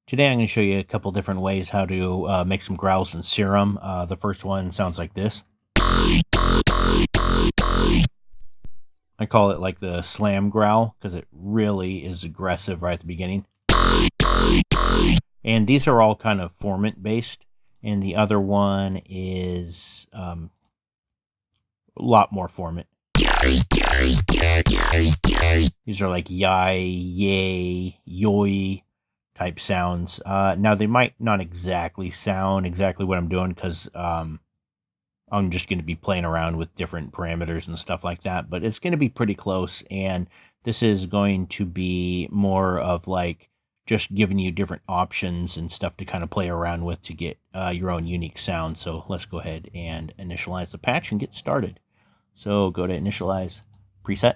Today I'm going to show you a couple different ways how to make some growls in Serum. The first one sounds like this. I call it like the slam growl because it really is aggressive right at the beginning. And these are all kind of formant based. And the other one is a lot more formant. These are like yay, yay, yoy type sounds. Now they might not exactly sound exactly what I'm doing because I'm just going to be playing around with different parameters and stuff like that, but it's going to be pretty close. And this is going to be more of like just giving you different options and stuff to kind of play around with to get your own unique sound. So let's go ahead and initialize the patch and get started. So go to Initialize, Preset,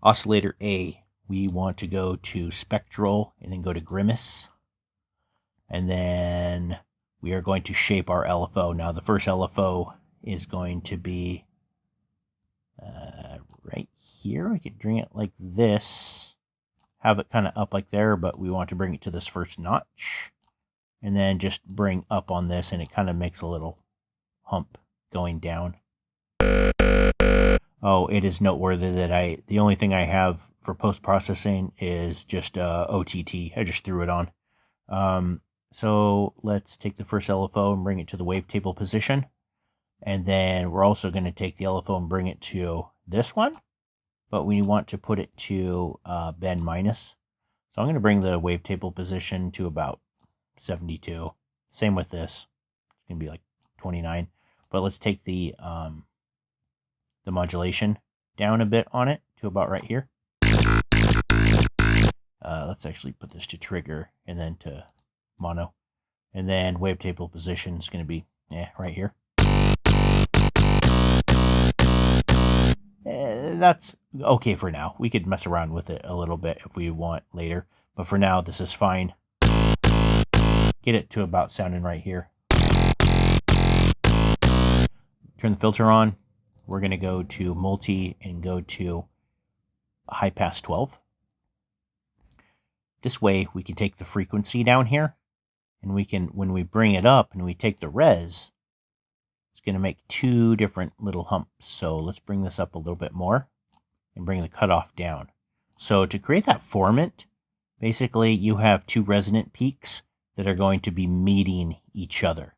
Oscillator A. We want to go to Spectral and then go to Grimace. And then we are going to shape our LFO. Now the first LFO is going to be right here. We could bring it like this. Have it kind of up like there, but we want to bring it to this first notch. And then just bring up on this, and it kind of makes a little hump going down. Oh, it is noteworthy that the only thing I have for post-processing is just OTT. I just threw it on. So let's take the first LFO and bring it to the wavetable position. And then we're also going to take the LFO and bring it to this one. But we want to put it to bend minus. So I'm going to bring the wavetable position to about 72. Same with this. It's going to be like 29. But let's take the modulation down a bit on it to about right here. Let's actually put this to trigger and then to mono. And then wavetable position is going to be right here. That's okay for now. We could mess around with it a little bit if we want later. But for now, this is fine. Get it to about sounding right here. Turn the filter on. We're going to go to multi and go to high pass 12. This way we can take the frequency down here, and we can, when we bring it up and we take the res, it's going to make two different little humps. So let's bring this up a little bit more and bring the cutoff down. So to create that formant, basically you have two resonant peaks that are going to be meeting each other.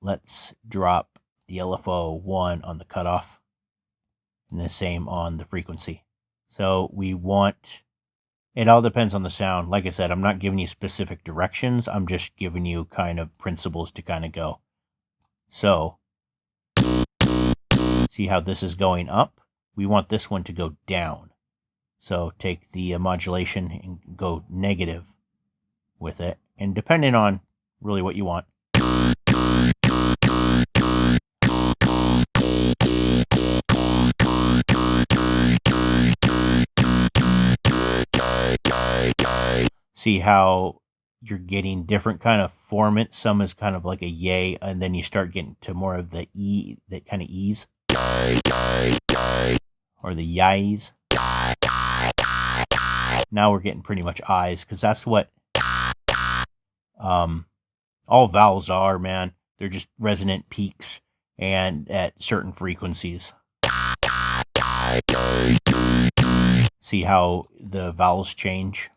Let's drop the LFO 1 on the cutoff and the same on the frequency. So we want, it all depends on the sound. Like I said, I'm not giving you specific directions. I'm just giving you kind of principles to kind of go. So see how this is going up? We want this one to go down. So take the modulation and go negative with it. And depending on really what you want, see how you're getting different kind of formant. Some is kind of like a yay, and then you start getting to more of the E, that kind of ease. Or the yays. Now we're getting pretty much eyes, because that's what all vowels are, man. They're just resonant peaks and at certain frequencies. See how the vowels change?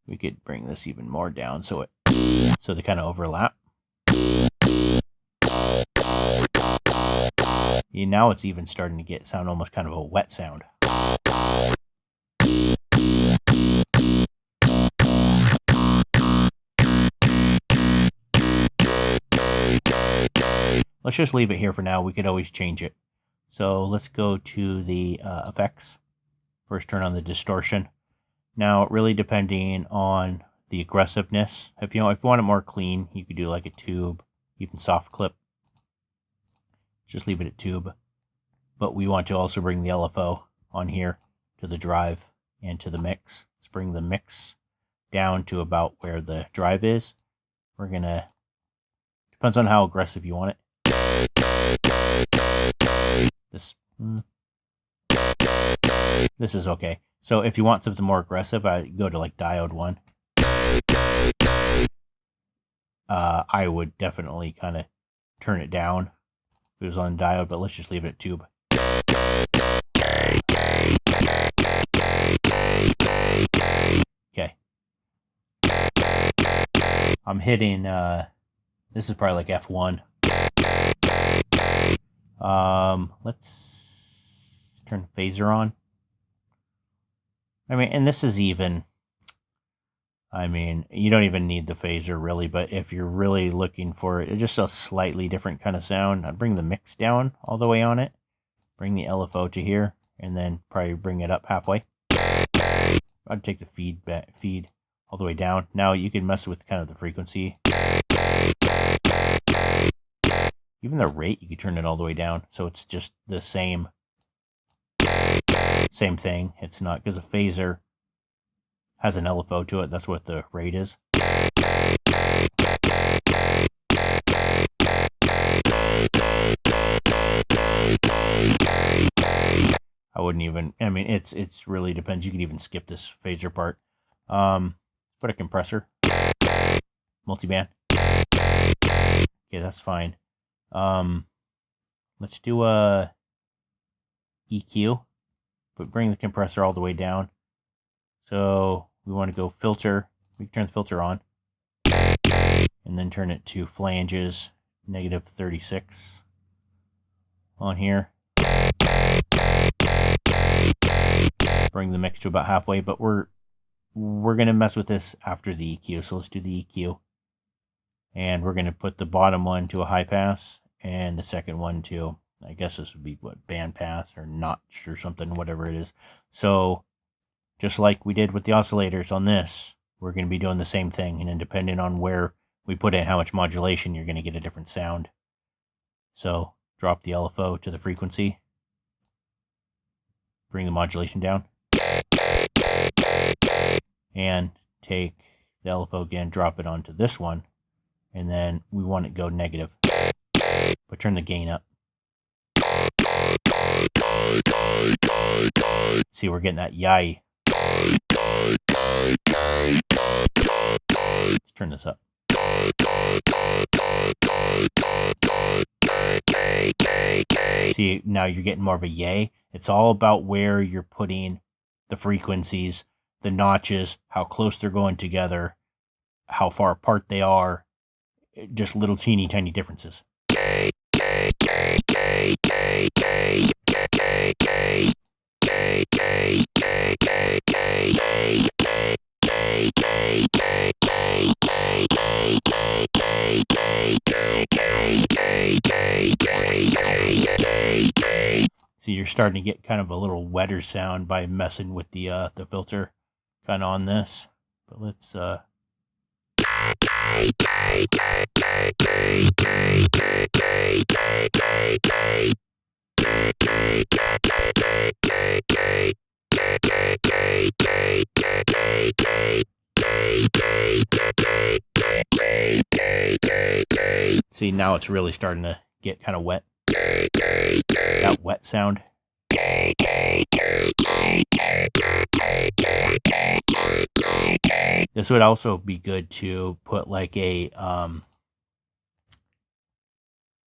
We could bring this even more down so they kind of overlap. Yeah, now it's even starting to sound almost kind of a wet sound. Let's just leave it here for now. We could always change it. So let's go to the effects. First, turn on the distortion. Now, really depending on the aggressiveness, if you want it more clean, you could do like a tube, even soft clip. Just leave it at tube. But we want to also bring the LFO on here to the drive and to the mix. Let's bring the mix down to about where the drive is. We're going to, depends on how aggressive you want it. This This is okay. So if you want something more aggressive, I go to like diode 1. I would definitely kind of turn it down if it was on diode, but let's just leave it at tube. Okay. I'm hitting, this is probably like F1. Let's turn the phaser on. I mean, and this is even, I mean, you don't even need the phaser really, but if you're really looking for just a slightly different kind of sound, I'd bring the mix down all the way on it, bring the LFO to here, and then probably bring it up halfway. I'd take the feed all the way down. Now you can mess with kind of the frequency. Even the rate, you can turn it all the way down, so it's just the same thing. It's not, because a phaser has an LFO to it. That's what the rate is. I wouldn't even, I mean, it's really depends. You can even skip this phaser part. Put a compressor, multiband. Okay, that's fine. Let's do a EQ, but bring the compressor all the way down. So we want to go filter. We can turn the filter on, and then turn it to flanges, -36 on here. Bring the mix to about halfway, but we're going to mess with this after the EQ. So let's do the EQ. And we're going to put the bottom one to a high pass, and the second one to, I guess this would be what, band pass or notch or something, whatever it is. So just like we did with the oscillators on this, we're going to be doing the same thing. And then depending on where we put in how much modulation, you're going to get a different sound. So drop the LFO to the frequency. Bring the modulation down. And take the LFO again, drop it onto this one. And then we want it to go negative. But turn the gain up. See, we're getting that yai. Let's turn this up. See, now you're getting more of a yay. It's all about where you're putting the frequencies, the notches, how close they're going together, how far apart they are, just little teeny tiny differences. So you're starting to get kind of a little wetter sound by messing with the filter kind of on this. But let's see, now it's really starting to get kind of wet. That wet sound. This would also be good to put like a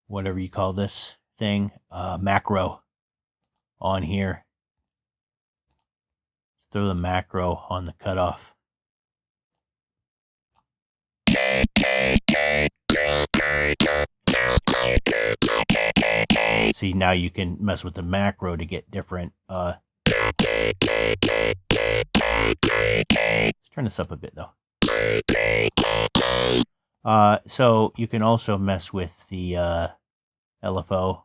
whatever you call this thing, macro on here. Let's throw the macro on the cutoff. See, now you can mess with the macro to get different. Let's turn this up a bit though. So you can also mess with the LFO.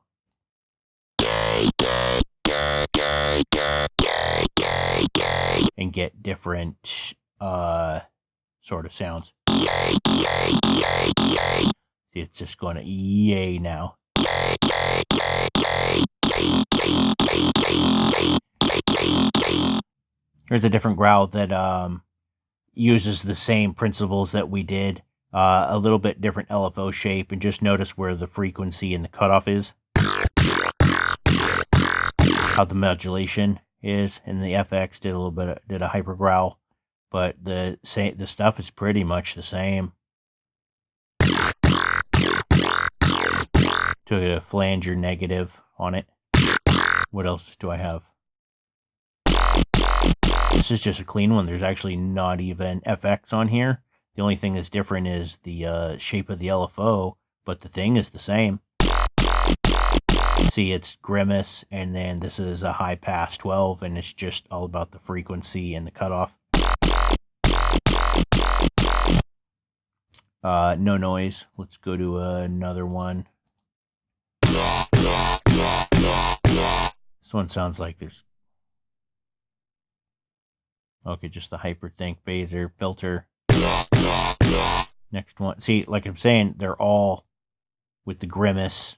And get different sort of sounds. See, it's just going to yay now. Here's a different growl that uses the same principles that we did. A little bit different LFO shape, and just notice where the frequency and the cutoff is. How the modulation is, and the FX did a little bit did a hyper growl, but the stuff is pretty much the same. Took a flanger negative on it. What else do I have? This is just a clean one. There's actually not even FX on here. The only thing that's different is the shape of the LFO, but the thing is the same. See, it's Grimace, and then this is a high pass 12, and it's just all about the frequency and the cutoff. No noise. Let's go to another one. This one sounds like there's... Okay, just the hyperthink phaser filter. Next one. See, like I'm saying, they're all with the Grimace,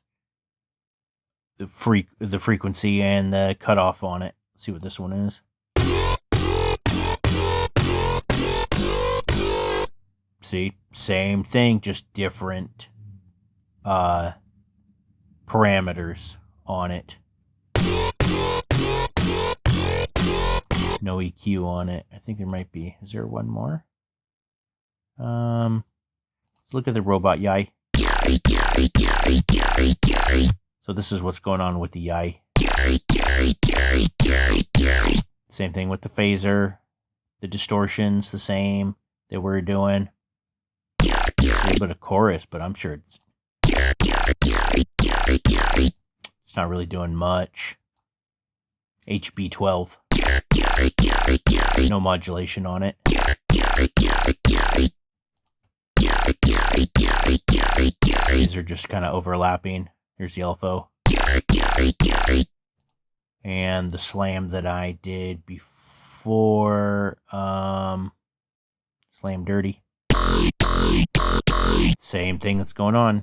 the frequency, and the cutoff on it. Let's see what this one is. See, same thing, just different parameters on it. No EQ on it. I think there might be. Is there one more? Let's look at the robot yai. So this is what's going on with the yai. Same thing with the phaser. The distortion's the same that we're doing. A little bit of chorus, but I'm sure it's not really doing much. HB12. No modulation on it. These are just kind of overlapping. Here's the LFO. And the slam that I did before, slam dirty. Same thing that's going on.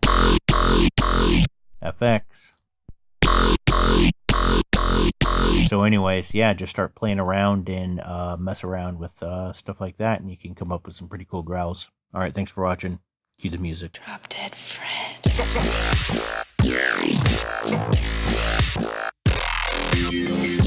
FX. So anyways, yeah, just start playing around and mess around with stuff like that, and you can come up with some pretty cool growls. All right, thanks for watching. Cue the music. Drop Dead Fred. You